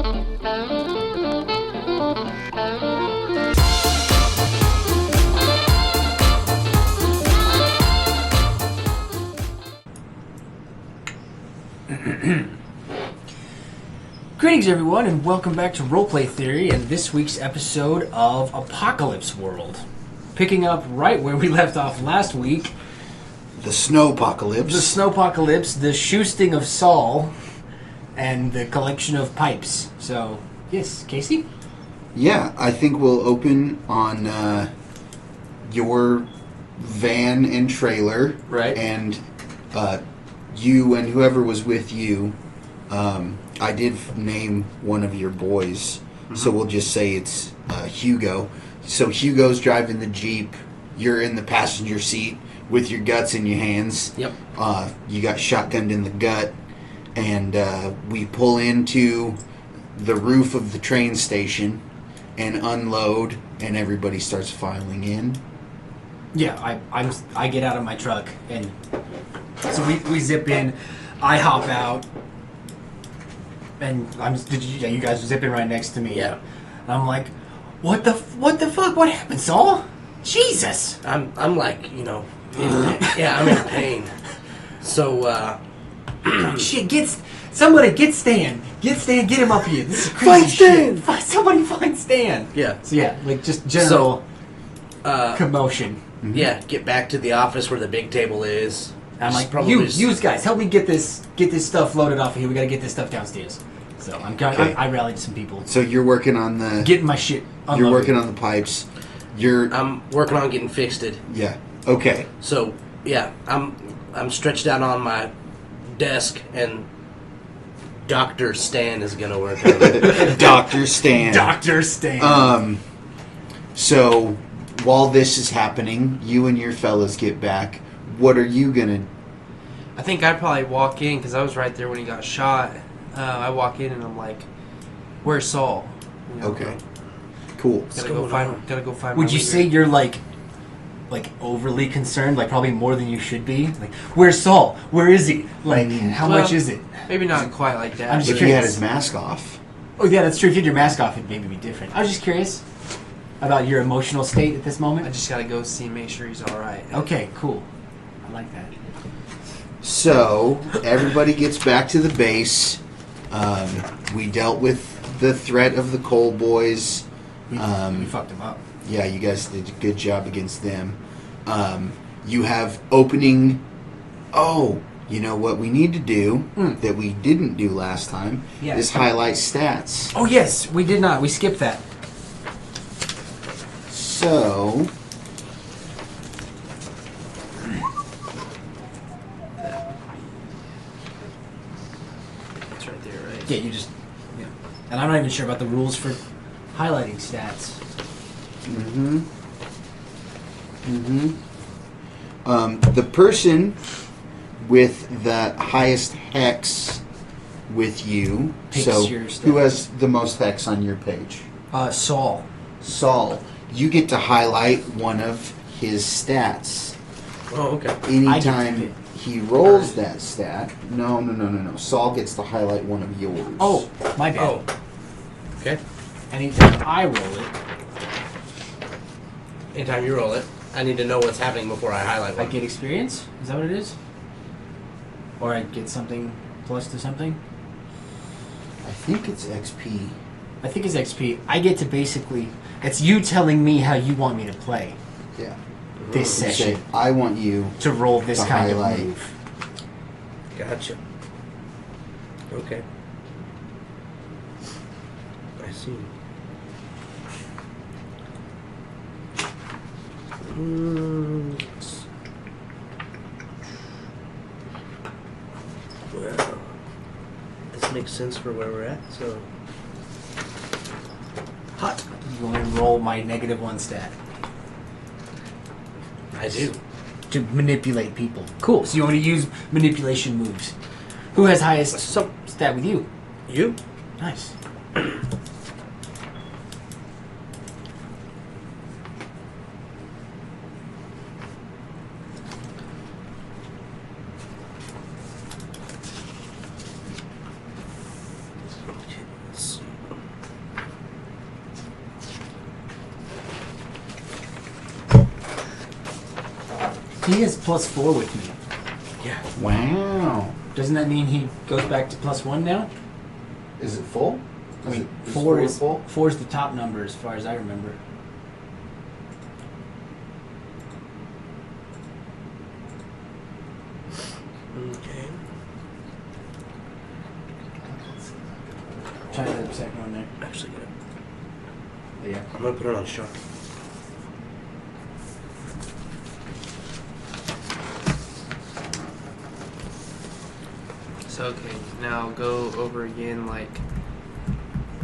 Greetings everyone and welcome back to Roleplay Theory and this week's episode of Apocalypse World. Picking up right where we left off last week. The snowpacolypse. The snowpacolypse, the shoosting of Saul, and the collection of pipes. So, yes, Casey? Yeah, I think we'll open on your van and trailer. Right. And you and whoever was with you, I did name one of your boys, so we'll just say it's Hugo. So Hugo's driving the Jeep, you're in the passenger seat with your guts in your hands. Yep. You got shotgunned in the gut, and we pull into the roof of the train station and unload, and everybody starts filing in. Yeah, I get out of my truck, and so we zip in, I hop out, and you guys are zipping right next to me. Yeah. And I'm like, what the fuck? What happened, Saul? Jesus! I'm like, you know, I'm in pain. So, Shit, somebody get Stan. Get him up here. This is crazy Find Stan! shit. Somebody find Stan. Yeah. So yeah, like just general commotion. Mm-hmm. Yeah, get back to the office where the big table is. I'm like, probably you guys, help me get this stuff loaded off of here. We gotta get this stuff downstairs. So Okay. I rallied some people. So you're working on the... Getting my shit unloaded. You're working on the pipes. I'm working on getting fixed it. Yeah. Okay. So, yeah, I'm stretched out on my desk, and Dr. Stan is gonna work on it. Dr. Stan. Dr. Stan. So, while this is happening, you and your fellas get back. What are you gonna... I think I'd probably walk in, because I was right there when he got shot. I walk in and I'm like, where's Saul? You know, Okay. Cool. Gotta go find Would my you leader. say you're like overly concerned? Like probably more than you should be? Like, where's Saul? Where is he? Like, how Well, much is it? Maybe not quite like that. I'm just If curious. he had his mask off. Oh yeah, that's true. If you had your mask off, it'd maybe be different. I was just curious about your emotional state at this moment. I just gotta go see, make sure he's alright. Okay, cool. I like that. So, everybody gets back to the base. We dealt with the threat of the Coal Boys. We fucked him up. Yeah, you guys did a good job against them. You have opening... Oh, you know what we need to do that we didn't do last time is highlight stats. Oh yes, we did not. We skipped that. So... It's right there, right? Yeah, you just... Yeah. And I'm not even sure about the rules for highlighting stats. the person with the highest hex with you, Picks so your stats. who has the most hex on your page? Saul. Saul. You get to highlight one of his stats. Oh, okay. Anytime he rolls that stat... No. Saul gets to highlight one of yours. Oh, my bad. Oh. Okay. Anytime I roll it, Anytime you roll it, I need to know what's happening before I highlight I one. get experience? Is that what it is? Or I get something plus to something? I think it's XP. I think it's XP. I get to basically... It's you telling me how you want me to play Yeah. this You session. say, I want you... To roll this to kind highlight. of move. Gotcha. Okay. I see. Well, this makes sense for where we're at, so... Hot. You want me to roll my -1 stat I do. to manipulate people. Cool. So you want me to use manipulation moves. Who has highest stat with you? You? Nice. Let's see. He is +4 with me. Yeah. Wow. Doesn't that mean he goes back to +1 now? Is it full? I mean, Is four is full? 4 is the top number as far as I remember. Okay. Try the second one there. Actually, good. Yeah. I'm gonna put it on sharp. So okay, now go over again. Like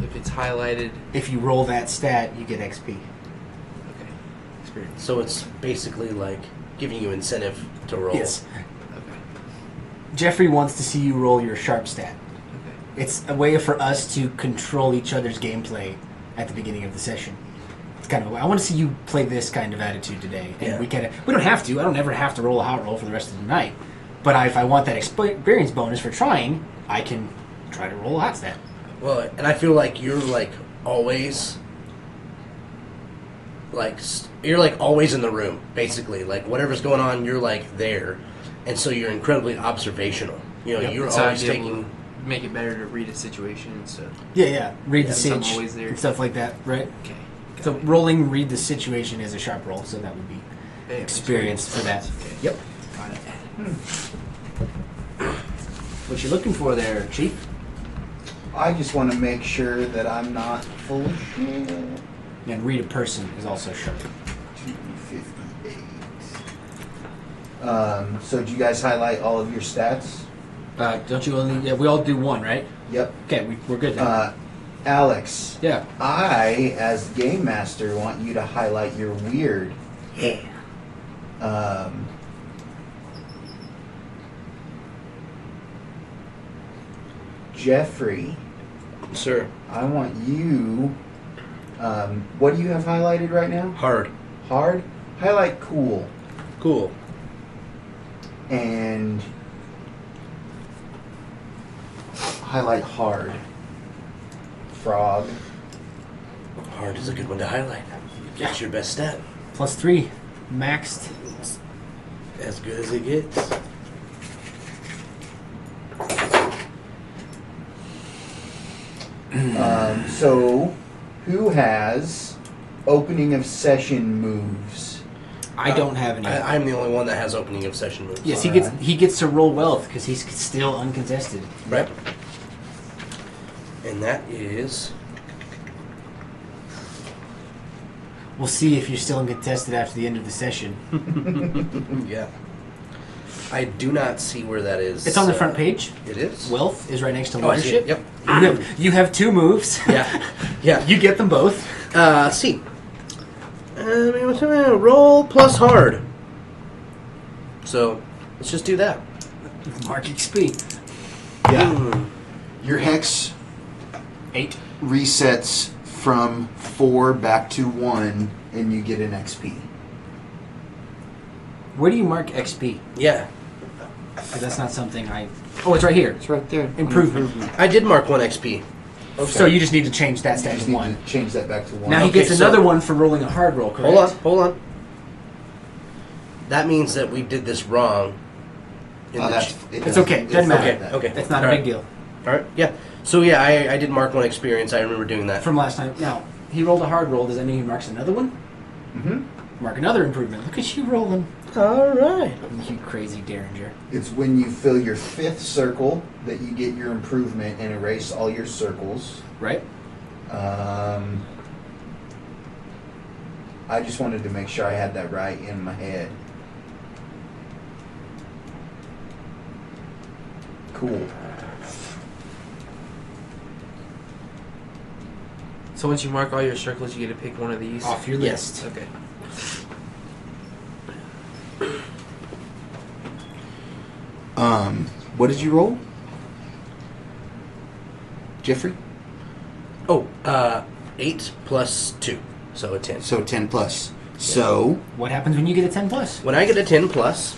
if it's highlighted. If you roll that stat, you get XP. Okay. Experience. So it's basically like giving you incentive to roll. Yes. Okay. Jeffrey wants to see you roll your sharp stat. Okay. It's a way for us to control each other's gameplay at the beginning of the session. It's kind of a way. I want to see you play this kind of attitude today. And Yeah. we don't have to. I don't ever have to roll a hot roll for the rest of the night. But if I want that experience bonus for trying, I can try to roll a hot stat. Well, and I feel like you're like always, you're like always in the room, basically. Like whatever's going on, you're like there, and so you're incredibly observational. You know, Yep. you're So always I'd be able taking. to make it better to read a situation and stuff. Yeah. Read the since I'm sitch always there. and stuff like that, right? Okay. Got So it. rolling read the situation is a sharp roll, so that would be Yeah, experience for that. Okay. Yep. Got it. What you looking for there, Chief? I just want to make sure that I'm not full of shit. And read a person is also sharp. 258. So did you guys highlight all of your stats? Don't you only? Yeah, we all do one, right? Yep. Okay, we're good now. Alex, Yeah. I, as game master, want you to highlight your weird. Yeah. Jeffrey, Sir, I want you. What do you have highlighted right now? hard, Hard. Highlight cool cool. and highlight hard. Frog. Hard is a good one to highlight. That's your best stat. +3, maxed. As good as it gets. So, who has opening of session moves? I don't have any. I'm the only one that has opening of session moves. Yes, Alright. he gets to roll wealth because he's still uncontested. Right. And that is. We'll see if you're still uncontested after the end of the session. Yeah. I do not see where that is. It's on the front page. It is? Wealth is right next to Oh, I see it. leadership. Yep. You have 2 moves. Yeah. Yeah. You get them both. See. Roll plus hard. So, let's just do that. Mark XP. Yeah. Hmm. Your hex 8. resets from 4 back to 1, and you get an XP. Where do you mark XP? Yeah. Because that's not something I. Oh, it's right here. It's right there. Improvement. I did mark 1 XP. Okay. So you just need to change that You stat just to need 1. to change that back to 1. Now he Okay, gets so- another one for rolling a hard roll, correct? Hold on. That means that we did this wrong. in the ch- It's okay. Doesn't matter. Okay. That's not a Alright. big deal. Alright, yeah. So, yeah, I did mark 1 experience. I remember doing that. From last time. Now, he rolled a hard roll. Does that mean he marks another one? Mm-hmm. Mark another improvement. Look at you rolling. Alright. You crazy derringer. It's when you fill your 5th circle that you get your improvement and erase all your circles. Right? I just wanted to make sure I had that right in my head. Cool. So once you mark all your circles, you get to pick one of these. Off your Yes. list. Okay. What did you roll? Jeffrey? Oh, 8 plus 2. So a 10. So 10 plus. So, What happens when you get a 10 plus? When I get a 10 plus,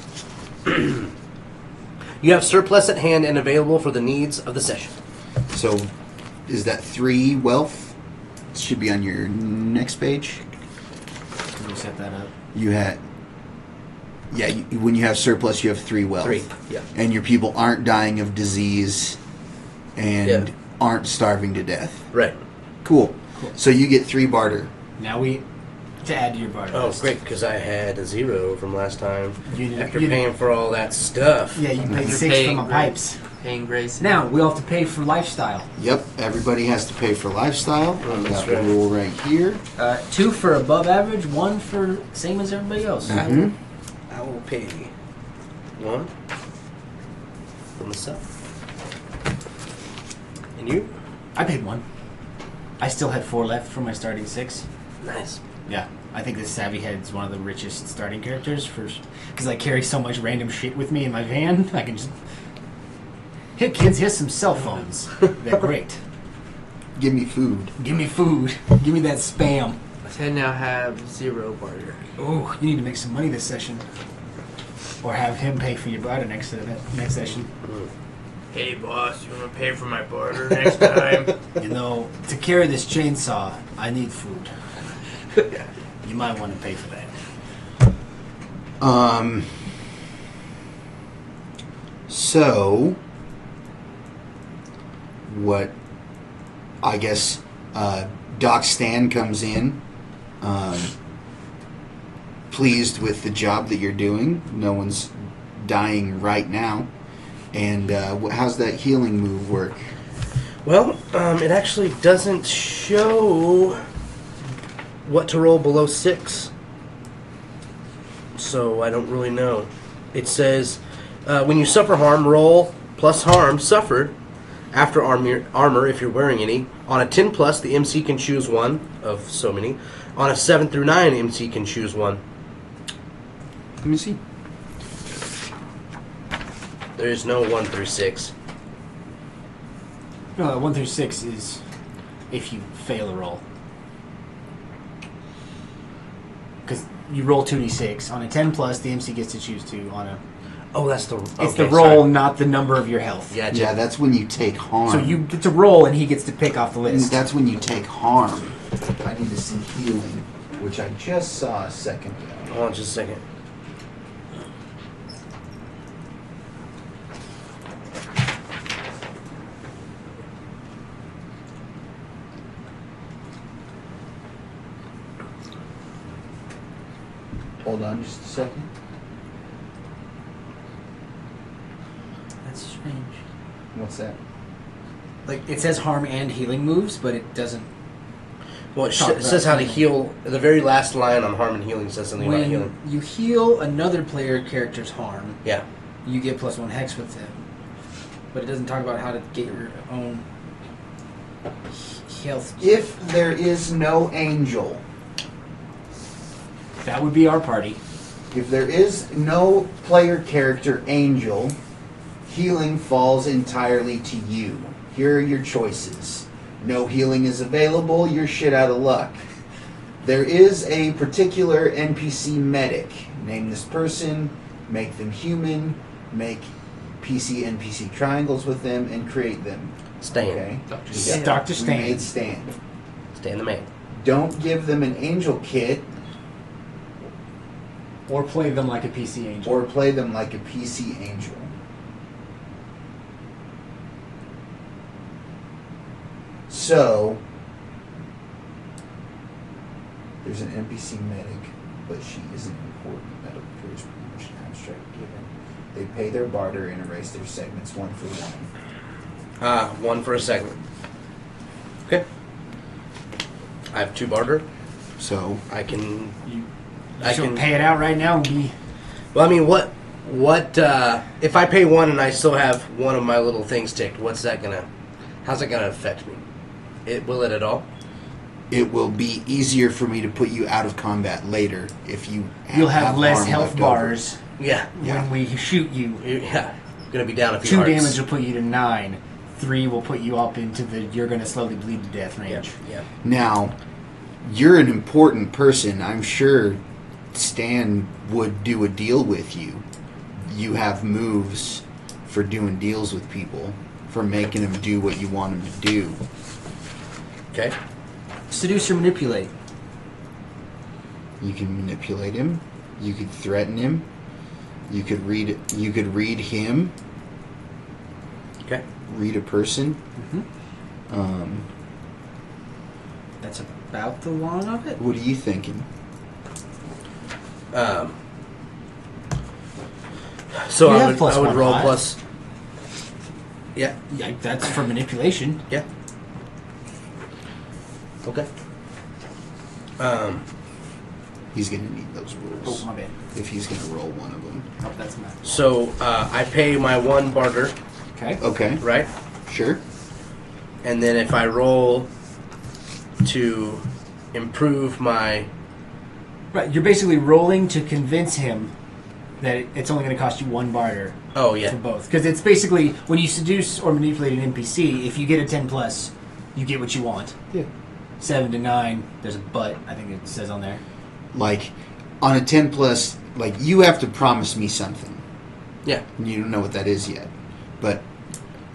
you have surplus at hand and available for the needs of the session. so is that 3 wealth? Should be on your next page. Can you set that up? You had Yeah, when you have surplus, you have 3 wealth. 3. Yeah. And your people aren't dying of disease and Yeah. aren't starving to death. Right. Cool. Cool. So you get 3 barter. Now to add to your barter Oh, list. great, because I had a 0 from last time. You- After you- paying for all that stuff. Yeah, you paid You're 6 paying from my Grace. pipes. Paying Grace. Now we all have to pay for lifestyle. Yep, everybody has to pay for lifestyle. Oh, We that's got the right. rule right here. 2 for above average, 1 for same as everybody else. Mhm. I will pay 1 for myself. And you? I paid 1. I still had 4 left for my starting 6. Nice. Yeah, I think this Savvy Head's one of the richest starting characters because I carry so much random shit with me in my van. I can just here, kids. Here's some cell phones. They're great. Give me food. Give me food. Give me that spam. I now have 0 barter. Oh, you need to make some money this session, or have him pay for your barter next session. Hey boss, you want to pay for my barter next time? You know, to carry this chainsaw, I need food. You might want to pay for that. So, what, I guess, Doc Stan comes in, pleased with the job that you're doing. No one's dying right now. And how's that healing move work? Well, it actually doesn't show what to roll below 6. So I don't really know. It says, when you suffer harm, roll plus harm suffered after armor if you're wearing any. On a 10 plus, the MC can choose one of so many. On a 7 through 9, MC can choose one. Let me see. There is no 1 through 6. No, 1 through 6 is if you fail a roll. Because you roll 2d6. On a 10 plus, the MC gets to choose 2. On a Oh, that's the... It's the roll, not the number of your health. Yeah, Yeah, that's when you take harm. So you get to roll, and he gets to pick off the list. That's when you take harm. I need to see healing, which I just saw a second ago. Hold on just a second. Hold on just a second. That's strange. What's that? Like, it says harm and healing moves, but it doesn't. Well, it Talk about says how to healing. heal. The very last line on harm and healing says something about When healing. you heal another player character's harm, Yeah. you get +1 hex with them. But it doesn't talk about how to get your own health. If there is no angel, That would be our party. if there is no player character angel, healing falls entirely to you. Here are your choices. No healing is available, you're shit out of luck. There is a particular NPC medic. Name this person, make them human, make NPC triangles with them, and create them. Stan. Okay? Dr. We Stan. got- Dr. we Stan. made Stan. Stan the man. Don't give them an angel kit Or play them like a PC angel. or play them like a PC angel. So, there's an NPC medic, but she isn't important. Medical careers promotion abstract given. They pay their barter and erase their segments 1 for 1. 1 for a segment. Okay. I have 2 barter. So, I can. You I should can pay it out right now and be. Well, I mean, what? If I pay 1 and I still have one of my little things ticked? How's that gonna affect me? Will it at all? it will be easier for me to put you out of combat later if you You'll have less harm health left over. bars Yeah. when we shoot you. Yeah. Gonna be down a few 2 hearts. damage will put you to 9. 3 will put you up into the you're going to slowly bleed to death Yeah. range. Yeah. Now, you're an important person. I'm sure Stan would do a deal with you. You have moves for doing deals with people, for making them do what you want them to do. Okay. Seduce or manipulate. You can manipulate him. You could threaten him. You could read. You could read him. Okay. Read a person. That's about the long of it. What are you thinking? So You I have would, plus I would one roll hot. plus. Yeah. Yeah, that's for manipulation. Yeah. Okay. He's gonna need those rules Oh, my bad. if he's gonna roll one of them. Oh, that's my. So I pay my 1 barter, Okay. Okay. right? Sure. And then if I roll to improve my... Right, you're basically rolling to convince him that it's only going to cost you 1 barter Oh, for yeah. both. Because it's basically when you seduce or manipulate an NPC, if you get a 10 plus, you get what you want. Yeah. 7 to 9, there's a but. I think it says on there. Like, on a 10 plus, like, you have to promise me something. Yeah. You don't know what that is yet. But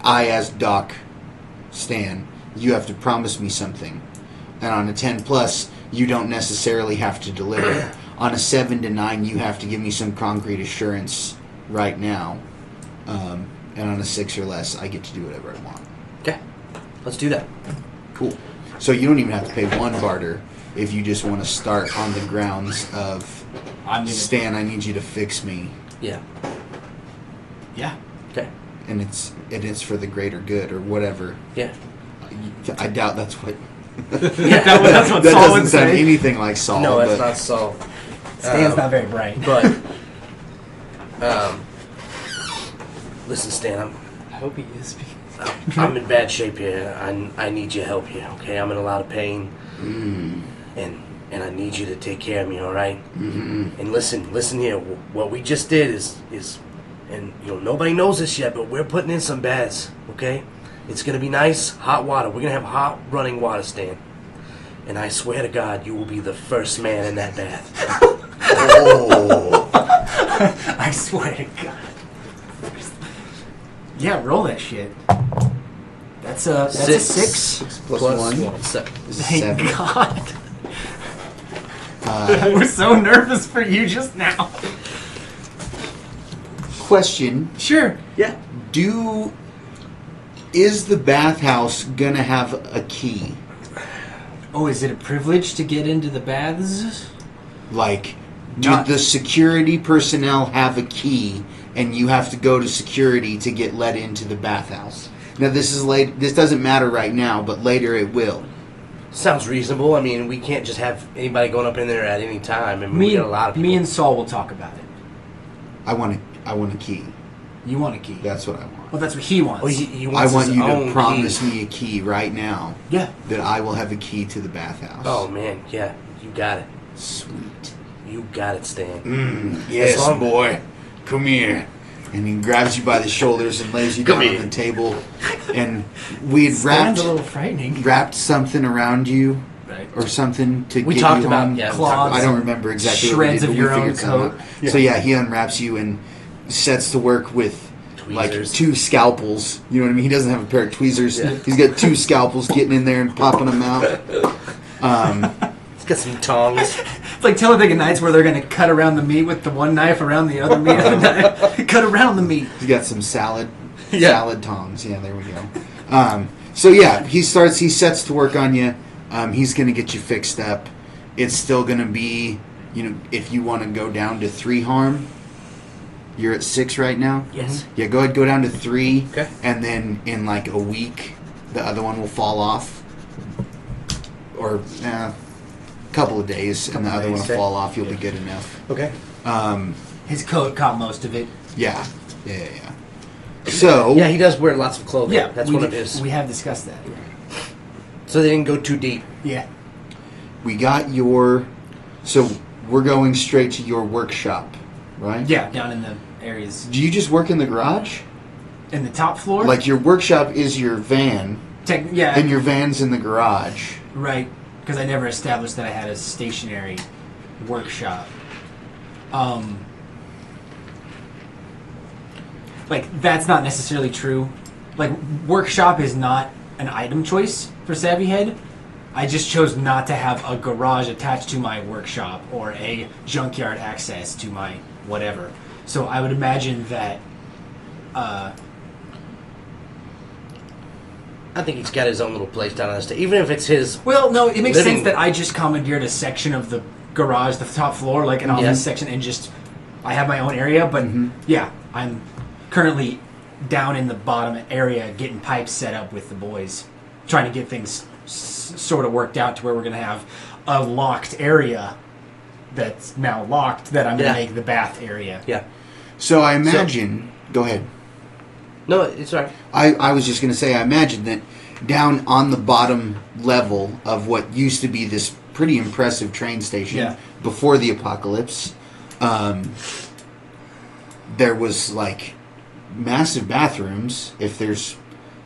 I, as Doc Stan, you have to promise me something. And on a 10 plus, you don't necessarily have to deliver. On a 7 to 9, you have to give me some concrete assurance right now. And on a 6 or less, I get to do whatever I want. Okay. Let's do that. Cool. So you don't even have to pay 1 barter if you just want to start on the grounds of, I'm gonna, Stan, I need you to fix me. Yeah. Yeah. Okay. And it's for the greater good or whatever. Yeah. I doubt that's what... Yeah, that's what that Saul doesn't would sound say. anything like Saul. No, it's but not Saul. Stan's not very bright. But, listen, Stan, I hope he is. I'm in bad shape here. I need your help here, okay? I'm in a lot of pain. And I need you to take care of me, all right? And listen here. What we just did is, and nobody knows this yet, but we're putting in some baths, okay? It's gonna be nice, hot water. We're gonna have hot running water, Stan. And I swear to God, you will be the first man in that bath. Oh. I swear to God. Yeah, roll that shit. That's a 6. Plus 1. 7. Thank 7. God. I was so nervous for you just now. Question. Sure. Yeah. Is the bathhouse gonna have a key? Oh, is it a privilege to get into the baths? Like, do Not- the security personnel have a key and you have to go to security to get let into the bathhouse? Now, this is late. This doesn't matter right now, but later it will. Sounds reasonable. I mean, we can't just have anybody going up in there at any time. I mean, we get a lot of people. Me and Saul will talk about it. I want a key. You want a key? That's what I want. Well, that's what he wants. Oh, he I wants want his you own to promise key. me a key right now Yeah. that I will have a key to the bathhouse. Oh man, yeah, you got it. Sweet. You got it, Stan. Yes, As long- boy. Come here. And he grabs you by the shoulders and lays you Come down here. on the table. And we had Stan's a little frightening. wrapped something around you Right. or something to We get talked you about- home. yeah, we talked about I don't some remember exactly shreds what we did, of but your we own figured something coat. out. Yeah. So yeah, he unwraps you and sets to work with like Tweezers. 2 scalpels. You know what I mean? He doesn't have a pair of tweezers. Yeah. He's got 2 scalpels getting in there and popping them out. He's got some tongs. It's like Talladega Nights where they're going to cut around the meat with the one knife around the other meat. Cut around the meat. He's got some salad Yeah. tongs. Yeah, there we go. So yeah, he sets to work on you. He's going to get you fixed up. It's still going to be, if you want to go down to 3 harm, you're at 6 right now? Yes. Yeah, go ahead, go down to 3. Okay. And then in like a week, the other one will fall off. Or a couple of days, and the other one will days, fall off. You'll be good enough. Okay. His coat caught most of it. Yeah. So, Yeah, he does wear lots of clothing. Yeah, That's we one of did- his. We have discussed that. So they didn't go too deep. Yeah. we got so we're going straight to your workshop, right? Yeah, down in the areas. Do you just work in the garage? In the top floor? Like your workshop is your van, yeah. and your van's in the garage. Right. Because I never established that I had a stationary workshop. Like, that's not necessarily true. Like, workshop is not an item choice for Savvy Head. I just chose not to have a garage attached to my workshop or a junkyard access to my whatever. So I would imagine that. I think he's got his own little place down on the stage, even if it's his. Well, no, it makes living- sense that I just commandeered a section of the garage, the top floor, like an office section, and just I have my own area. But yeah, I'm currently down in the bottom area getting pipes set up with the boys, trying to get things sort of worked out to where we're going to have a locked area that's now locked that I'm going to make the bath area. Yeah. So I imagine. Go ahead. No, it's all right. I was just going to say, I imagine that down on the bottom level of what used to be this pretty impressive train station before the apocalypse, there was like massive bathrooms. If there's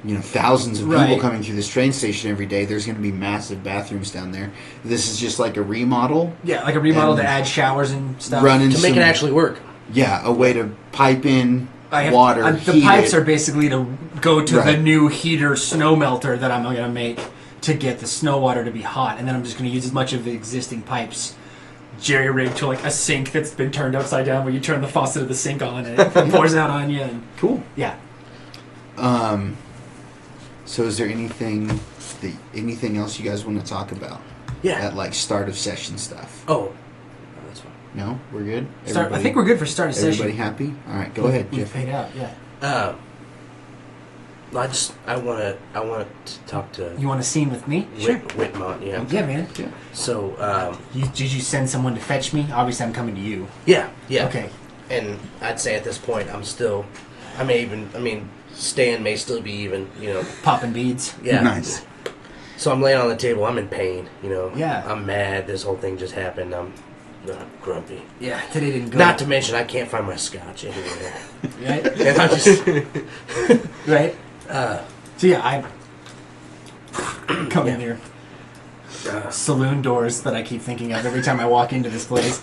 thousands of people coming through this train station every day, there's going to be massive bathrooms down there. This is just like a remodel. Yeah, like a remodel to add showers and stuff. To make it actually work. Yeah, a way to pipe in water. The pipes are basically to go to the new heater snow melter that I'm going to make to get the snow water to be hot, and then I'm just going to use as much of the existing pipes jerry-rigged to like a sink that's been turned upside down where you turn the faucet of the sink on and it pours out on you. And, cool. Yeah. So is there anything else you guys want to talk about? Yeah. At like start of session stuff. Oh, that's fine. No, we're good. I think we're good for start of session. Everybody happy? All right, go ahead, We've Jeff. paid out. Yeah. I want to talk to. You want a scene with me? Whitmont, yeah. Yeah, man. Yeah. So, Did you send someone to fetch me? Obviously, I'm coming to you. yeah. Okay. And I'd say at this point, Stan may still be even, Popping beads. Yeah. Nice. So I'm laying on the table. I'm in pain. Yeah. I'm mad. This whole thing just happened. I'm grumpy. Yeah, today didn't go. Not to mention, I can't find my scotch anywhere. Right? And I just Right? So yeah, I come in here. Saloon doors that I keep thinking of every time I walk into this place.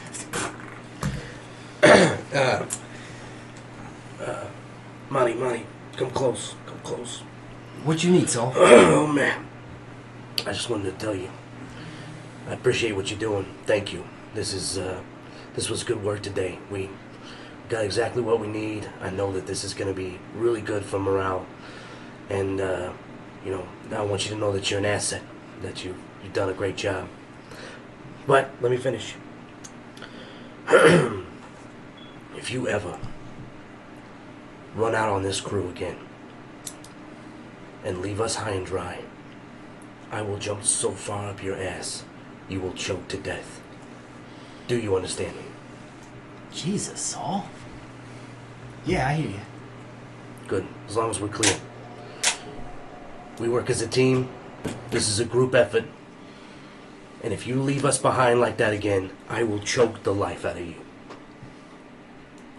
Money, come close. What you need, Sol? Oh man, I just wanted to tell you, I appreciate what you're doing. Thank you. This was good work today. We got exactly what we need. I know that this is going to be really good for morale, and I want you to know that you're an asset. That you've done a great job. But let me finish. If you ever run out on this crew again and leave us high and dry, I will jump so far up your ass you will choke to death. Do you understand me? Jesus, Sol. Yeah, I hear you. Good. As long as we're clear. We work as a team. This is a group effort. And if you leave us behind like that again, I will choke the life out of you.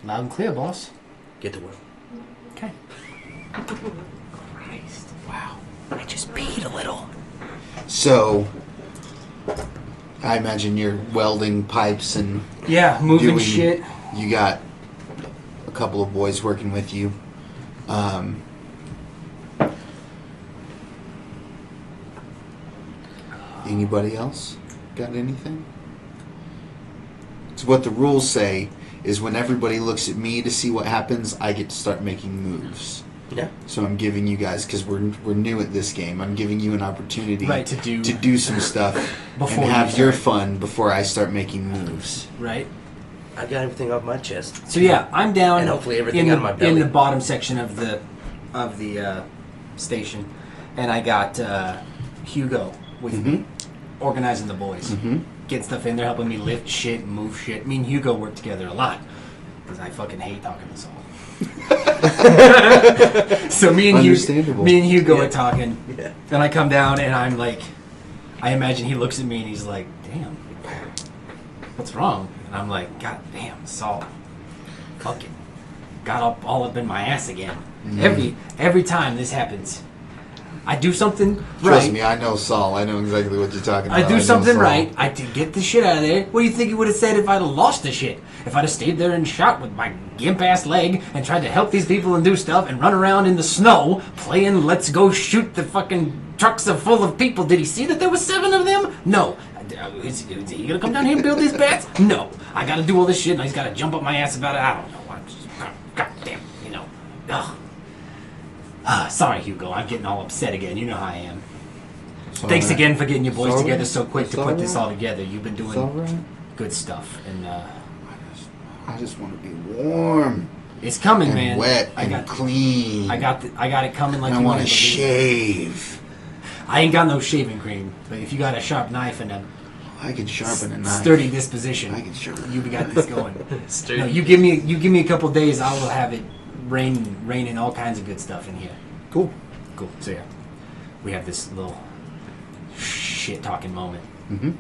Loud and clear, boss. Get to work. Okay. Christ. Wow. I just peed a little. So, I imagine you're welding pipes and Yeah, moving shit. You got a couple of boys working with you. Anybody else got anything? So what the rules say is when everybody looks at me to see what happens, I get to start making moves. Yeah. So I'm giving you guys, because we're new at this game, I'm giving you an opportunity to do some stuff before and have you your start. fun before I start making moves. Right? I got everything off my chest. So yeah, I'm down And hopefully everything in out of my belly. in the bottom section of the station, and I got Hugo with me, organizing the boys, getting stuff in there, helping me lift shit, and move shit. Me and Hugo work together a lot because I fucking hate talking to Saul. So me and Hugo are talking, and I come down and I'm like, I imagine he looks at me and he's like, "Damn, what's wrong?" And I'm like, "God damn, Saul, fucking got all up in my ass again." Every time this happens, I do something right. Trust me, I know Saul. I know exactly what you're talking about. I do know something Saul. right. I did get the shit out of there. What do you think he would have said if I'd have lost the shit? If I'd have stayed there and shot with my gimp-ass leg and tried to help these people and do stuff and run around in the snow playing Let's Go Shoot the fucking trucks are full of people. Did he see that there was 7 of them? No. Is he gonna come down here and build these bats? No. I gotta do all this shit and he's gotta jump up my ass about it. I don't know. Ugh. Sorry, Hugo. I'm getting all upset again. You know how I am. Thanks again for getting your boys together so quick to put this all together. You've been doing good stuff, and I just want to be warm. It's coming, and man. Wet and clean. I got it coming like and you I want to to shave. I ain't got no shaving cream, but if you got a sharp knife and a I can sharpen a knife. sturdy disposition, I can sharpen. You got this going. Sturdy. No, you give me a couple days, I will have it raining all kinds of good stuff in here. Cool. So yeah, we have this little shit talking moment. Mm-hmm.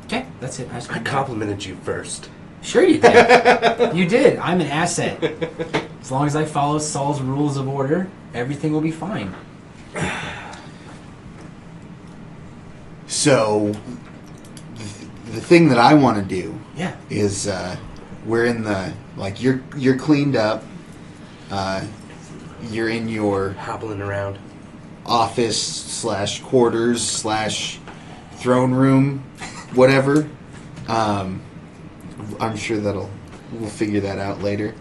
Okay, that's it. I complimented you first. Sure you did. You did. I'm an asset. As long as I follow Saul's rules of order, everything will be fine. So, the thing that I want to do is we're in the you're cleaned up. You're in your Hobbling around. office / quarters / throne room, whatever. I'm sure we'll figure that out later.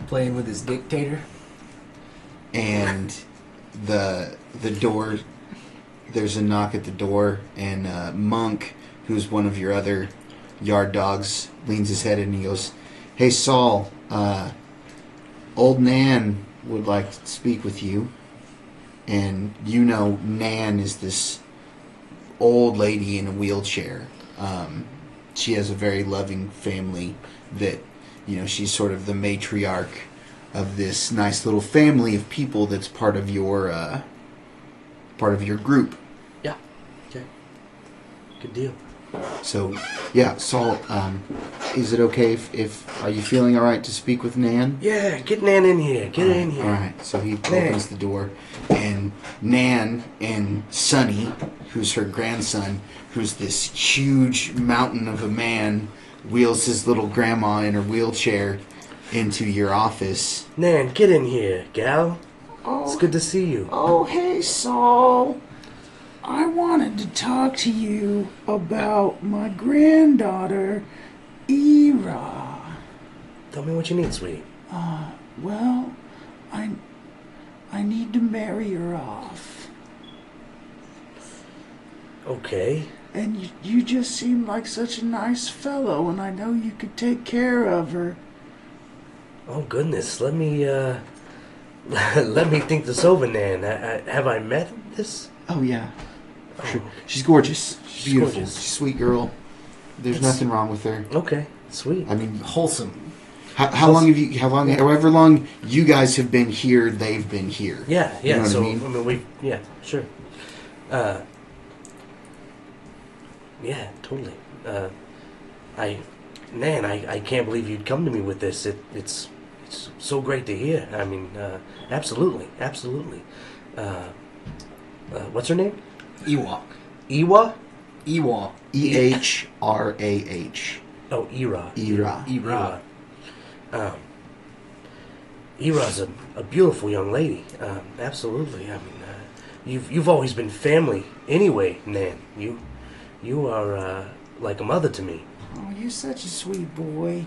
Playing with his dictator. And the door, there's a knock at the door, and Monk, who's one of your other yard dogs, leans his head in and he goes, "Hey Saul, old Nan would like to speak with you." And you know Nan is this old lady in a wheelchair. She has a very loving family that, she's sort of the matriarch of this nice little family of people that's part of your group. Yeah. Okay. Good deal. So, yeah, Saul, is it okay if are you feeling all right to speak with Nan? Yeah, get Nan in here. Get her in here. All right. So he opens the door, and Nan and Sonny, who's her grandson, who's this huge mountain of a man, wheels his little grandma in her wheelchair into your office. Nan, get in here, gal. It's good to see you. Oh, hey, Saul. I wanted to talk to you about my granddaughter, Ira. Tell me what you need, sweetie. Well, I need to marry her off. Okay. And you just seem like such a nice fellow, and I know you could take care of her. Oh, goodness. Let me let me think this over, Nan. Have I met this? Oh, yeah. Sure. She's gorgeous. She's beautiful. Gorgeous. She's a sweet girl. There's nothing wrong with her. Okay. Sweet. I mean, Wholesome. however long you guys have been here, they've been here. Yeah. You know what So, I mean? yeah, sure. Yeah, totally. Nan, I can't believe you'd come to me with this. It's so great to hear. I mean, absolutely. What's her name? Ewok. Iwa? Ewok. Ehrah. Oh, Ira. Ira. Ira's a beautiful young lady. Absolutely. I mean, you've always been family anyway, Nan. You are like a mother to me. Oh, you're such a sweet boy.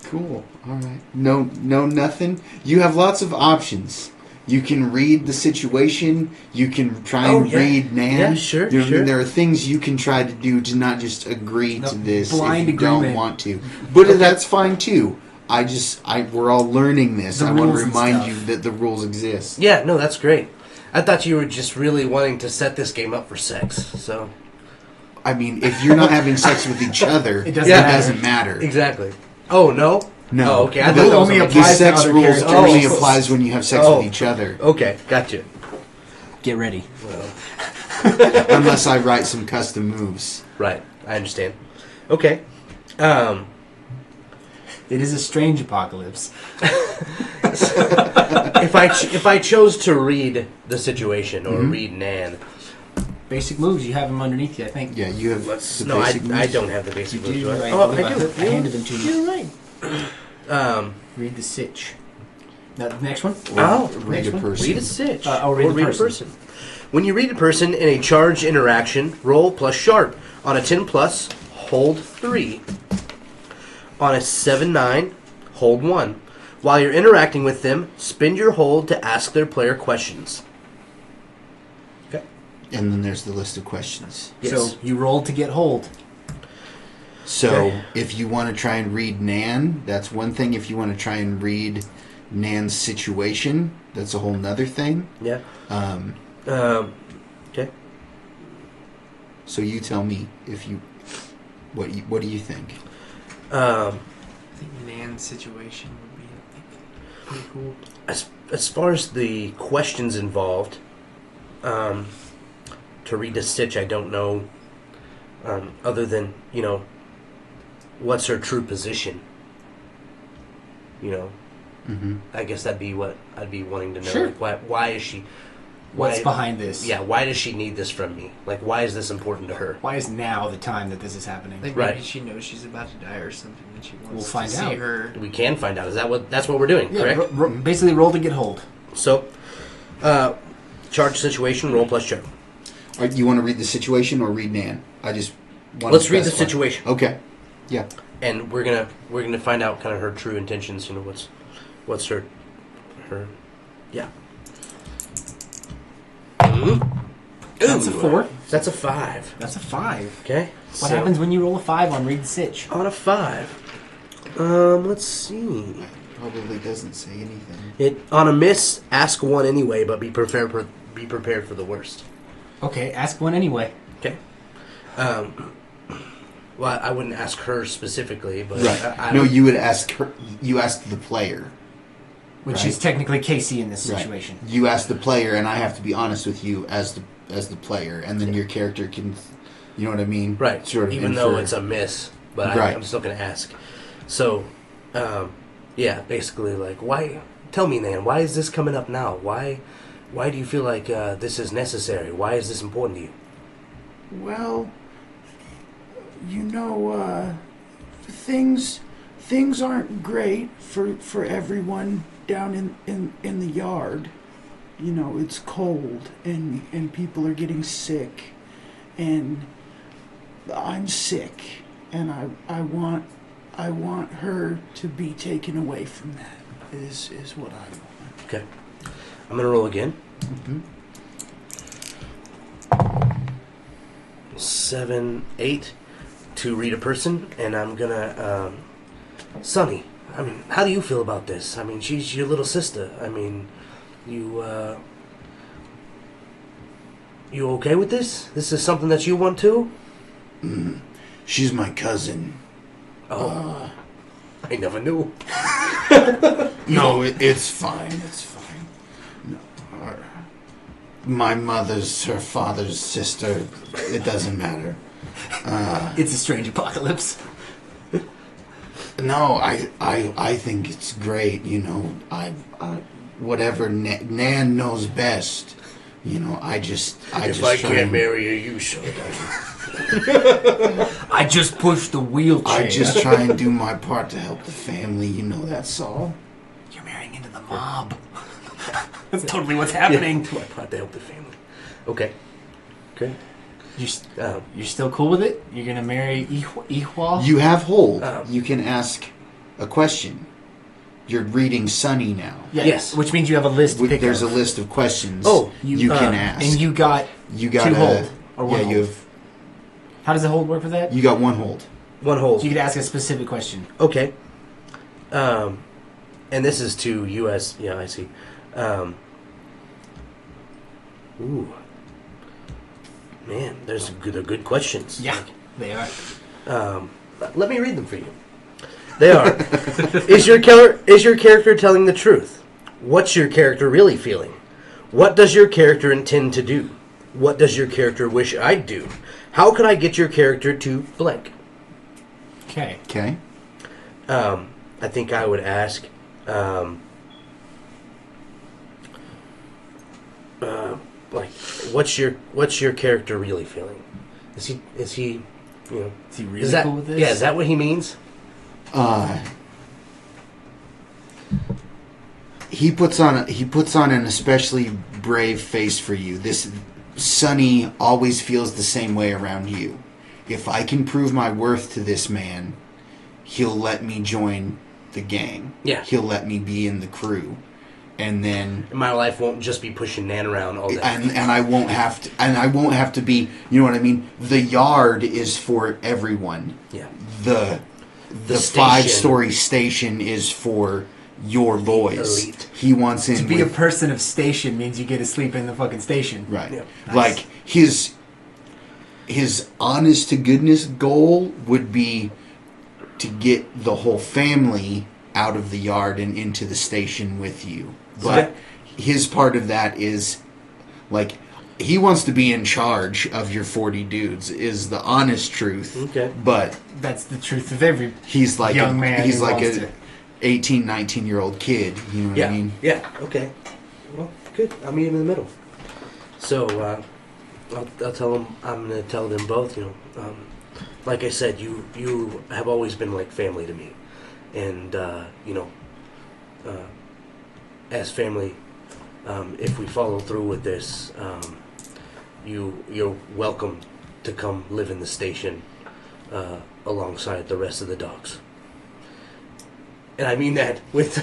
Cool. All right. No, nothing. You have lots of options. You can read the situation. You can try and read Nan. Yeah, sure. There are things you can try to do to not just agree to this blind if you don't agreement. want to. But that's fine too. We're all learning this. I want to remind you that the rules exist. Yeah, no, that's great. I thought you were just really wanting to set this game up for sex. So, I mean, if you're not having sex with each other, it doesn't matter. Exactly. Oh no. No. Oh, okay. I thought that was only something- The applies to sex other rules characters. only applies when you have sex with each other. Okay, gotcha. Get ready. Well, Unless I write some custom moves. right. I understand. Okay. It is a strange apocalypse. If I chose to read the situation or read Nan, Basic moves, you have them underneath you, I think. Yeah, you have the no, I basic moves. don't have the basic moves. do, do I? right? Oh, I I do. I handed them to you. You're right. Read the sitch. Now, the next one? Read a person. Read a sitch. Or read a person. When you read a person in a charged interaction, roll plus sharp. On a 10+, hold 3. On a 7-9, hold 1. While you're interacting with them, spend your hold to ask their player questions. Okay. And then there's the list of questions. Yes. So you rolled to get hold. So Okay. if you want to try and read Nan, that's one thing. If you want to try and read Nan's situation, that's a whole nother thing. Yeah. Okay. So you tell me if you what do you think? I think Nan's situation would be pretty cool. As far as the questions involved, to read the stitch, I don't know. Other than what's her true position? Mm-hmm. I guess that'd be what I'd be wanting to know. Sure. Like, why is she? What's behind this? Yeah. Why does she need this from me? Like, why is this important to her? Why is now the time that this is happening? Like Right. maybe she knows she's about to die or something, and she wants We'll to find see out. her. We can find out. That's what we're doing? Yeah, Correct. basically roll to get hold. So, charge situation, roll plus check. All right, you want to read the situation or read Nan? I just want Let's to read the specify. situation, Okay. Yeah. and we're gonna find out kind of her true intentions. What's her yeah. That's a 4. That's a 5. That's a 5. Okay. What happens when you roll a 5 on read the sitch? on a 5? Let's see. Probably doesn't say anything. It on a miss, ask 1 anyway, but be prepared for the worst. Okay, ask one anyway. Okay. Well, I wouldn't ask her specifically, but Right. I No, you would ask her. You ask the player. Which Right. is technically Casey in this Right. situation. You ask the player, and I have to be honest with you as the player, and then your character can, you know what I mean? right. Sort of Even though infer. it's a miss, but Right. I'm still gonna ask. So, yeah, basically, like, why? Tell me, Nan, why is this coming up now? Why do you feel like this is necessary? Why is this important to you? Well, things aren't great for everyone down in the yard. It's cold and people are getting sick, and I'm sick, and I want her to be taken away from that. Is what I want. Okay. I'm gonna roll again. Mhm. 7, 8 to read a person, and I'm gonna Sonny. I mean, how do you feel about this? I mean, she's your little sister. I mean, you okay with this? This is something that you want too? She's my cousin. Oh, I never knew. No, it's fine. It's fine. No, my mother's her father's sister. It doesn't matter. It's a strange apocalypse. No, I think it's great. I whatever Nan knows best. I just If try I can't and- marry her, you should. I just pushed the wheelchair. I just try and do my part to help the family. That's all. You're marrying into the mob. That's totally what's happening. Yeah, my part to help the family. Okay. Okay. You're still cool with it? You're gonna marry Ihwa? You have hold. Oh. You can ask a question. You're reading Sunny now. Yeah, Yes. Which means you have a list to pick There's a of. list of questions. Oh, you can ask. And you got you got two a, hold, or one yeah, hold. you have. How does the hold work for that? You got one hold. One hold. So you could ask a specific question. Okay. And this is to U.S. Yeah, I see. Ooh. Man, they're good questions. Yeah, they are. Let me read them for you. They are. Is your character telling the truth? What's your character really feeling? What does your character intend to do? What does your character wish I'd do? How could I get your character to blank? Okay. Okay. I think I would ask, like, what's your character really feeling? Is he Is he really is that cool with this? yeah? Is that what he means? He puts on an especially brave face for you. This Sonny always feels the same way around you. If I can prove my worth to this man, he'll let me join the gang. Yeah. He'll let me be in the crew. And then my life won't just be pushing Nan around all day. And I won't have to be, you know what I mean? The yard is for everyone. Yeah. The station. 5-story station is for your boys. Elite. He wants in To be a with, person of station means you get to sleep in the fucking station. right. Yeah. Nice. Like his honest to goodness goal would be to get the whole family out of the yard and into the station with you. But his part of that is like he wants to be in charge of your 40 dudes is the honest truth. Okay. But That's the truth of every he's like young man. he's who like wants a to. 18, 19-year-old kid, you know what Yeah. I mean? Yeah. Okay. Well, good. I'll meet him in the middle. So I'll tell him. I'm gonna tell them both. You know, like I said, you have always been like family to me, and you know, as family, if we follow through with this, you're welcome to come live in the station alongside the rest of the dogs. And I mean that with. No,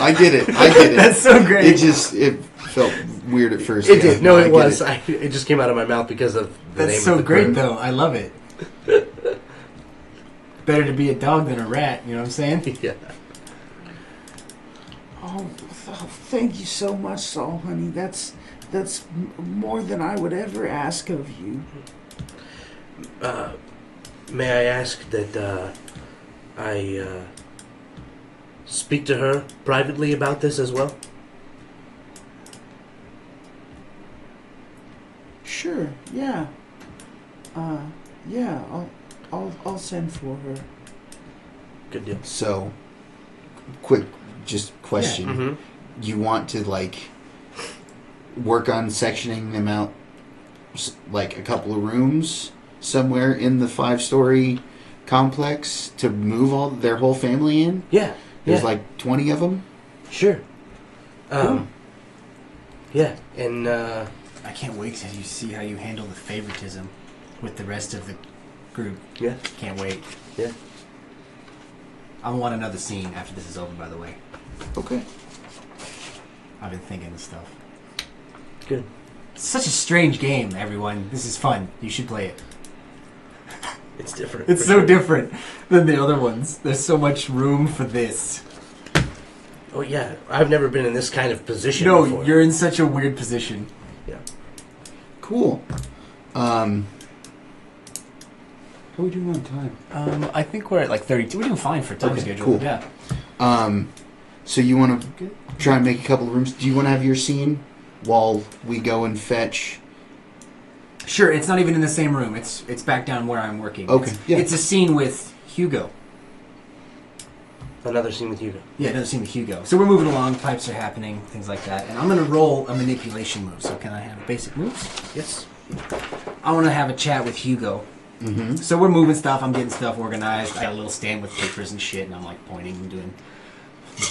I get it. That's so great. It felt weird at first. It did. No, I it get was. it. It just came out of my mouth because of the name That's of so the great, group. though. I love it. Better to be a dog than a rat. You know what I'm saying? Yeah. Oh, thank you so much, Saul, honey. That's more than I would ever ask of you. May I ask that I speak to her privately about this as well? Sure. Yeah. Yeah. I'll send for her. Good deal. So, quick, just question. Mm-hmm. You want to, like, work on sectioning them out, like, a couple of rooms somewhere in the 5-story complex to move their whole family in? Yeah. There's, Yeah. like, 20 of them? Sure. Cool. Yeah, and I can't wait to see how you handle the favoritism with the rest of the group. yeah, Can't wait. yeah. I want another scene after this is over, by the way. Okay. I've been thinking of stuff. Good. It's such a strange game, everyone. This is fun. You should play it. It's different. It's for so sure. different than the other ones. There's so much room for this. Oh yeah, I've never been in this kind of position No, before. you're in such a weird position. Yeah. Cool. How are we doing on time? I think we're at like 32. We're doing fine for time Okay, schedule. cool. Yeah. So you want to try and make a couple of rooms? Do you want to have your scene while we go and fetch? Sure, it's not even in the same room. It's back down where I'm working. Okay, yeah. It's a scene with Hugo. Another scene with Hugo. Yeah, another scene with Hugo. So we're moving along, pipes are happening, things like that. And I'm going to roll a manipulation move. So can I have basic moves? Yes. I want to have a chat with Hugo. Mm-hmm. So we're moving stuff, I'm getting stuff organized. I got a little stand with papers and shit, and I'm like pointing and doing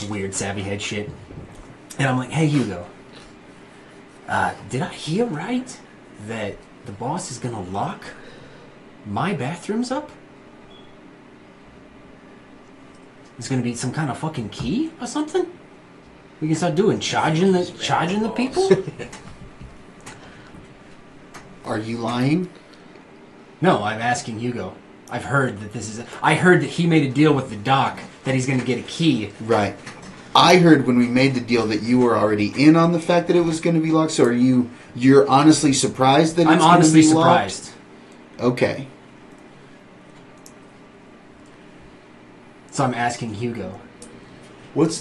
weird savvy head shit. And I'm like, hey Hugo, did I hear right that the boss is gonna lock my bathrooms up? There's gonna be some kind of fucking key or something? We can start doing charging the people? Are you lying? No, I'm asking Hugo. I've heard that this is. I heard that he made a deal with the doc that he's going to get a key. Right. I heard when we made the deal that you were already in on the fact that it was going to be locked. So you're honestly surprised that it's I'm going to honestly be locked? surprised. Okay. So I'm asking Hugo. What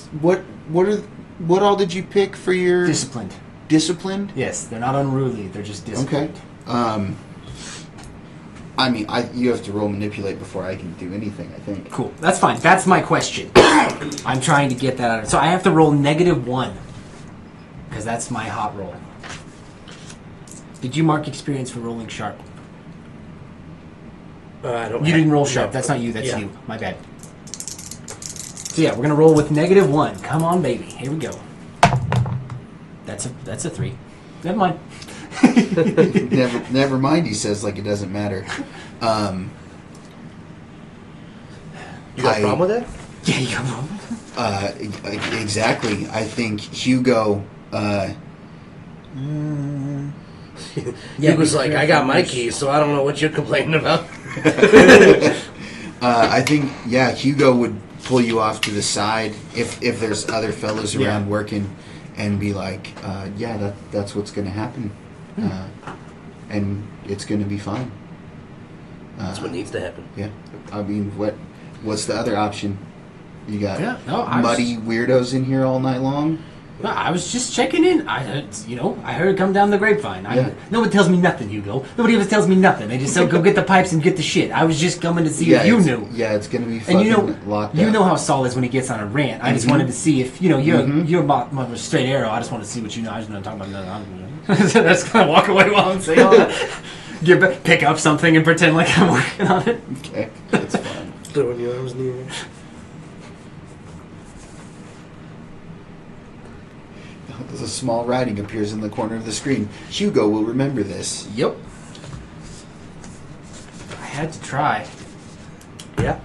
all did you pick for your Disciplined. disciplined? Yes, they're not unruly. They're just disciplined. Okay. I mean, you have to roll manipulate before I can do anything, I think. Cool. That's fine. That's my question. I'm trying to get that out of it. So I have to roll -1. Because that's my hot roll. Did you mark experience for rolling sharp? I don't. You didn't roll no. sharp. That's not you. That's Yeah. you. My bad. So yeah, we're going to roll with -1. Come on, baby. Here we go. That's a 3. Never mind. Never mind, he says, like it doesn't matter. You got a problem with that? Yeah, you go. Exactly. I think Hugo. He was like, I got my keys, so I don't know what you're complaining about. I think, yeah, Hugo would pull you off to the side if there's other fellows around working, and be like, yeah, that's what's going to happen, and it's going to be fine. That's what needs to happen. Yeah, I mean, what's the other option? You got muddy weirdos in here all night long. No, I was just checking in. I heard it come down the grapevine. Nobody tells me nothing, Hugo. Nobody ever tells me nothing. They just say, go get the pipes and get the shit. I was just coming to see if you knew. Yeah, it's going to be fucking locked You up. know how Saul is when he gets on a rant. I just wanted to see if, you're about a straight arrow. I just want to see what you know. I just want to talk about nothing. So that's going to walk away while I'm saying all that. Pick up something and pretend like I'm working on it. Okay, that's fine. Throwing your arms in the air. A small writing appears in the corner of the screen. Hugo will remember this. Yep. I had to try. Yeah.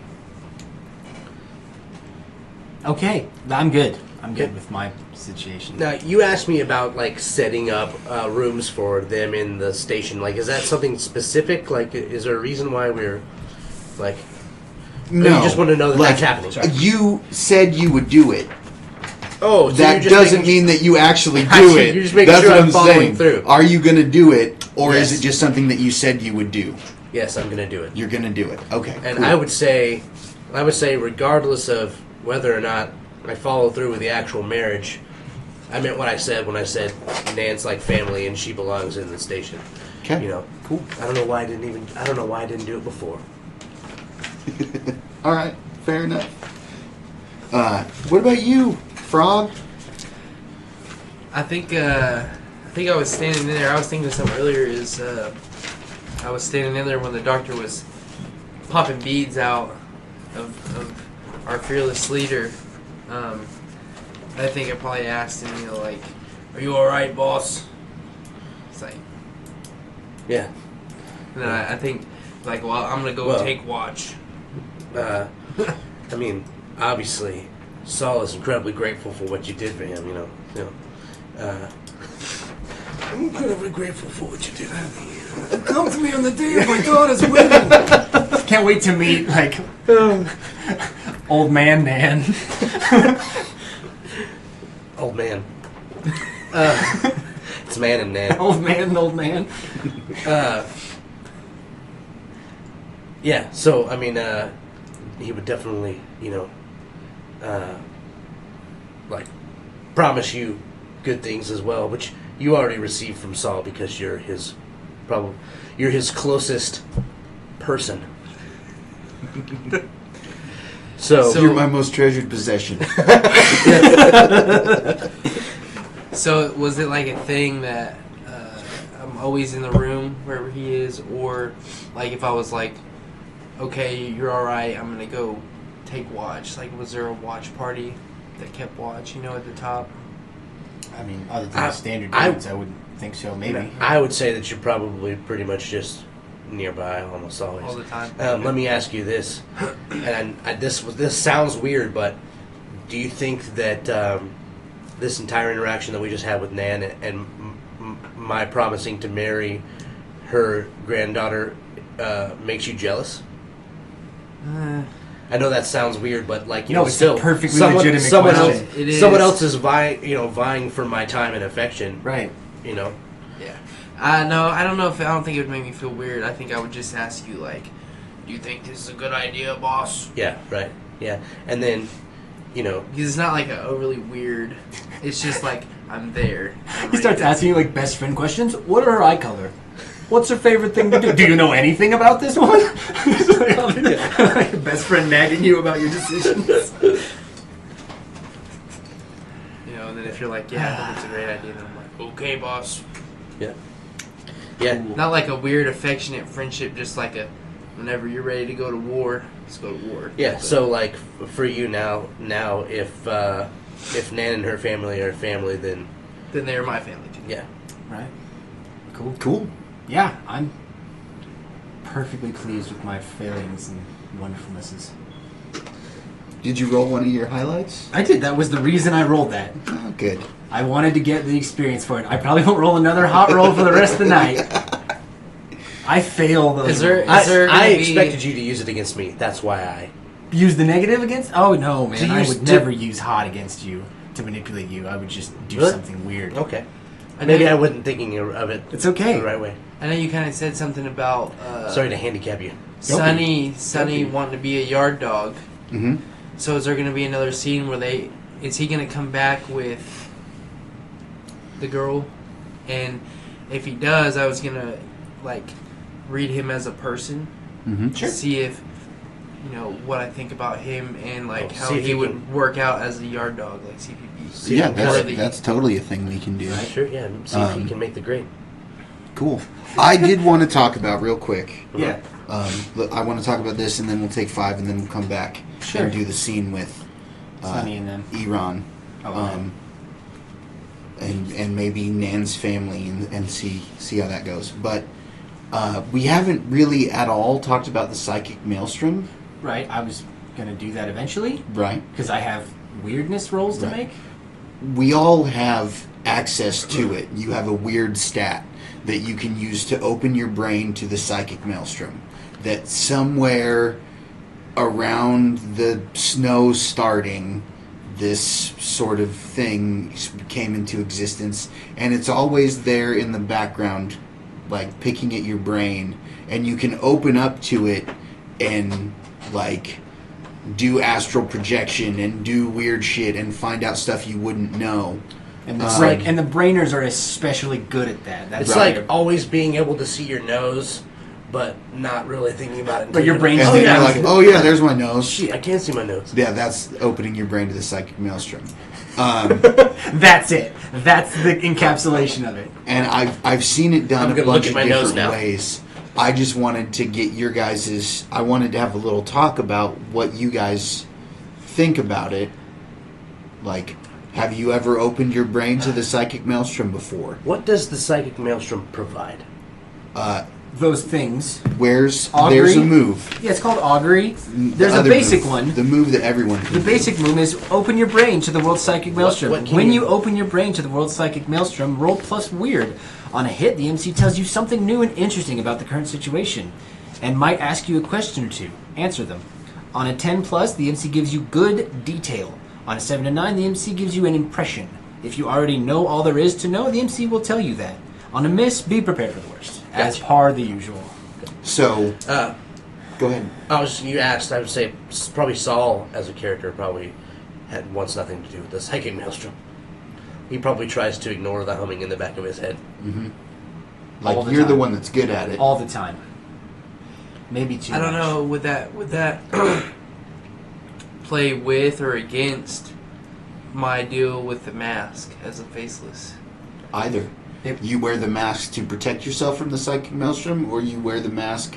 Okay, I'm good. I'm good with my situation. Now, you asked me about, like, setting up rooms for them in the station. Like, is that something specific? Like, is there a reason why we're, like... No. You just want to know that that's happening. Sorry. You said you would do it. Oh, so that doesn't mean that you actually do it. You're just making That's sure what I'm following through. Are you going to do it, or Yes. is it just something that you said you would do? Yes, I'm going to do it. You're going to do it. Okay. And cool. I would say, regardless of whether or not I follow through with the actual marriage, I meant what I said when I said Nan's like family and she belongs in the station. Okay. You know, cool. I don't know why I didn't do it before. All right. Fair enough. What about you, Frog? I think I was standing in there. I was thinking of something earlier. I was standing in there when the doctor was popping beads out of our fearless leader. I think I probably asked him, like, "Are you all right, boss?" It's like, Yeah. and then I think, like, well, I'm gonna go take watch. I mean, obviously, Saul is incredibly grateful for what you did for him. I'm incredibly grateful for what you did for me. Come to me on the day of my daughter's wedding. Can't wait to meet, like, old man Nan. Old man. It's man and Nan. Old man. Yeah, so, I mean, he would definitely, like, promise you good things as well, which you already received from Saul because you're his closest person. So You're my most treasured possession. So was it like a thing that I'm always in the room wherever he is, or like if I was like, okay, you're all right, I'm gonna go take watch. Like, was there a watch party that kept watch? At the top. I mean, other than the standard dudes, I wouldn't think so. Maybe. I would say that you're probably pretty much just nearby almost always. All the time. Let me ask you this, and this sounds weird, but do you think that this entire interaction that we just had with Nan and my promising to marry her granddaughter makes you jealous? I know that sounds weird, but it's still a perfectly legitimate someone question. else, someone else is vying for my time and affection, Right. Yeah. I don't think it would make me feel weird. I think I would just ask you, like, do you think this is a good idea, boss? Yeah, right. Yeah, and then, because it's not like a overly weird. It's just like I'm there. He starts asking you like best friend questions. What are her eye color? What's her favorite thing to do? Do you know anything about this one? Like best friend nagging you about your decisions. And then if you're like, yeah, I think it's a great idea, then I'm like, okay, boss. Yeah. Yeah. Not like a weird affectionate friendship, just like a whenever you're ready to go to war, let's go to war. Yeah, so like for you now if Nan and her family are family, then they're my family too. Yeah. Right. Cool. Cool. Yeah, I'm perfectly pleased with my failings and wonderfulnesses. Did you roll one of your highlights? I did. That was the reason I rolled that. Oh, good. I wanted to get the experience for it. I probably won't roll another hot roll for the rest of the night. I fail those. I expected you to use it against me. That's why I use the negative against? Oh no, man! I would to- never use hot against you to manipulate you. I would just do Really? something weird. Okay. Maybe I wasn't thinking of it It's okay. the right way. I know you kind of said something about Sorry to handicap you. Sonny be. wanting to be a yard dog. Mm-hmm. So is there going to be another scene where is he going to come back with the girl? And if he does, I was going to read him as a person, Mm-hmm. Sure. see if what I think about him and how see if he you would can- work out as a yard dog, like CPP. Yeah, Worthy. that's totally a thing we can do. Sure, yeah. See if he can make the grade. Cool. I did want to talk about real quick. Yeah. Look, I want to talk about this, and then we'll take 5, and then we'll come back Sure. and do the scene with Sonny and them. Iran, Oh, and maybe Nan's family, and see how that goes. But we haven't really at all talked about the psychic maelstrom, Right. I was gonna do that eventually right? because I have weirdness rolls to Right. make. We all have access to it. You have a weird stat that you can use to open your brain to the psychic maelstrom. That somewhere around the snow starting, this sort of thing came into existence, and it's always there in the background, like picking at your brain, and you can open up to it and do astral projection and do weird shit and find out stuff you wouldn't know. And the, Right. and the brainers are especially good at that. That's It's right. like always being able to see your nose, but not really thinking about it. But your brain's And Oh, then yeah. you're like, oh yeah, there's my nose. Shit, I can't see my nose. Yeah, that's opening your brain to the psychic maelstrom. That's it. That's the encapsulation of it. And I've seen it done I'm a gonna bunch look of at my nose different now. ways. I just wanted to get your guys's. I wanted to have a little talk about what you guys think about it. Like, have you ever opened your brain to the psychic maelstrom before? What does the psychic maelstrom provide? Those things. There's Augury? a move. Yeah, it's called augury. There's The a other basic move, one. The move that everyone can The do. basic move is open your brain to the world's psychic maelstrom. what can When you- you open your brain to the world's psychic maelstrom, roll plus weird. On a hit, the MC tells you something new and interesting about the current situation, and might ask you a question or two. Answer them. On a 10 plus, the MC gives you good detail. On a 7 to 9, the MC gives you an impression. If you already know all there is to know, the MC will tell you that. On a miss, be prepared for the worst. As Gotcha. par the usual. So, go ahead. You asked, I would say probably Saul as a character probably wants nothing to do with the psychic maelstrom. He probably tries to ignore the humming in the back of his head. Like, All the you're the time. one that's good at it. All the time. Maybe too I don't much. know, would that play with or against my deal with the mask as a faceless? Either. Yep. You wear the mask to protect yourself from the psychic maelstrom, or you wear the mask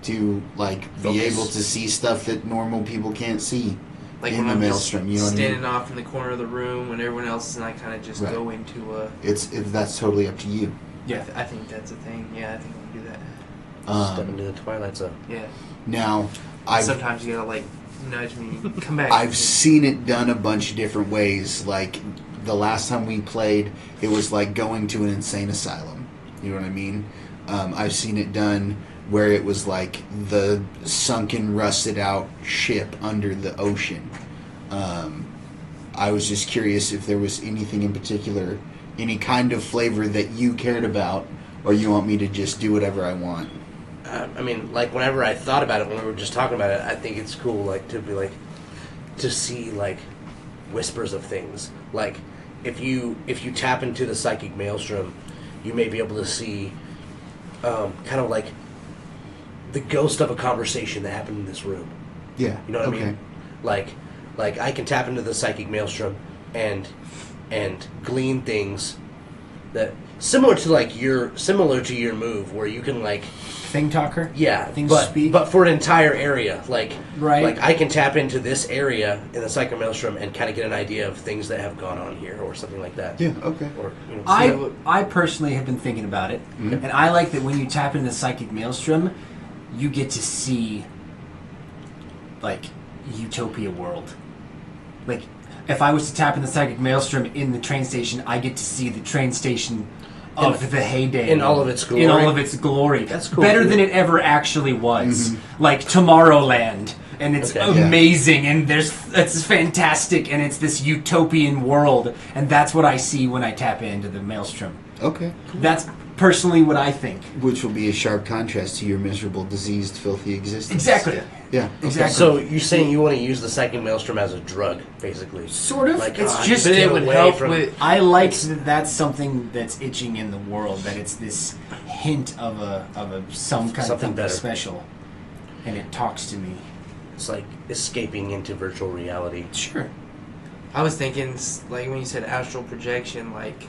to be Focus. able to see stuff that normal people can't see Like in when the I'm maelstrom. You know just what I mean? standing off in the corner of the room when everyone else is, and I kind of just Right. go into a... That's totally up to you. Yeah. I think that's a thing. Yeah, I think I can do that. Step into the twilight zone. Yeah. Now, Sometimes you gotta nudge me. Come back. I've seen it done a bunch of different ways. Like the last time we played, it was like going to an insane asylum. You know what I mean? I've seen it done where it was like the sunken, rusted out ship under the ocean. I was just curious if there was anything in particular, any kind of flavor that you cared about, or you want me to just do whatever I want. Whenever I thought about it when we were just talking about it, I think it's cool, to see whispers of things. Like if you tap into the psychic maelstrom, you may be able to see, kind of like the ghost of a conversation that happened in this room. Yeah. You know what okay. I mean? Like I can tap into the psychic maelstrom and glean things that similar to your move where you can Thing talker? yeah, Things but speak? but for an entire area, Right. Like I can tap into this area in the psychic maelstrom and kind of get an idea of things that have gone on here or something like that. Yeah. Okay. Or see I personally have been thinking about it, Mhm. and I like that when you tap into the psychic maelstrom, you get to see, utopia world. Like, if I was to tap in the psychic maelstrom in the train station, I get to see the train station of the heyday. In all of its glory. In all of its glory. That's cool. Better than it ever actually was. Like Tomorrowland. And it's amazing, and it's fantastic, and it's this utopian world, and that's what I see when I tap into the maelstrom. Okay. That's personally what I think. Which will be a sharp contrast to your miserable, diseased, filthy existence. Exactly. Yeah. Exactly. So you're saying you want to use the psychic maelstrom as a drug, basically? Sort of. Like, It's just but it would help with. I like that that's something that's itching in the world. That it's this hint of some kind Something of better. special, and it talks to me. It's like escaping into virtual reality. Sure. I was thinking, like when you said astral projection, like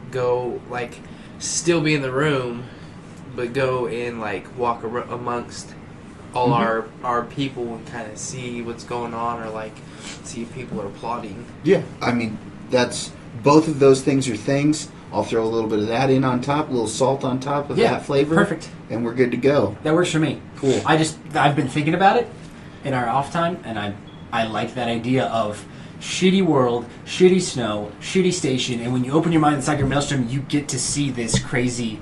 go, like still be in the room, but go and like walk amongst all our people and kind of see what's going on, or like see if people are plotting. Yeah. I mean, that's both of those things are things. I'll throw a little bit of that in on top, a little salt on top of that flavor. Perfect. And we're good to go. That works for me. Cool. I've been thinking about it in our off time, and I like that idea of shitty world, shitty snow, shitty station, and when you open your mind inside your maelstrom, you get to see this crazy,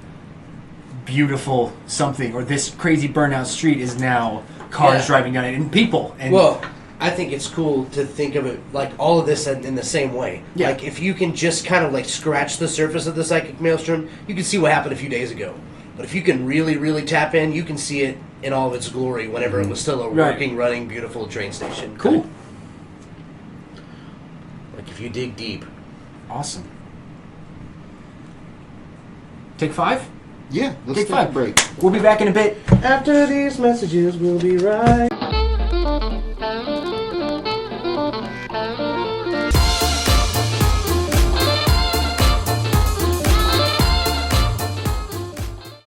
beautiful something, or this crazy burnout street is now cars driving down it, and people. And Well, I think it's cool to think of it like all of this in the same way. Yeah. Like if you can just kind of like scratch the surface of the psychic maelstrom, you can see what happened a few days ago. But if you can really, really tap in, you can see it in all of its glory whenever it was still a working, running, beautiful train station. cool. Like if you dig deep. Awesome. Take 5? Yeah. Let's Take take 5. a break. We'll be back in a bit. After these messages, we'll be right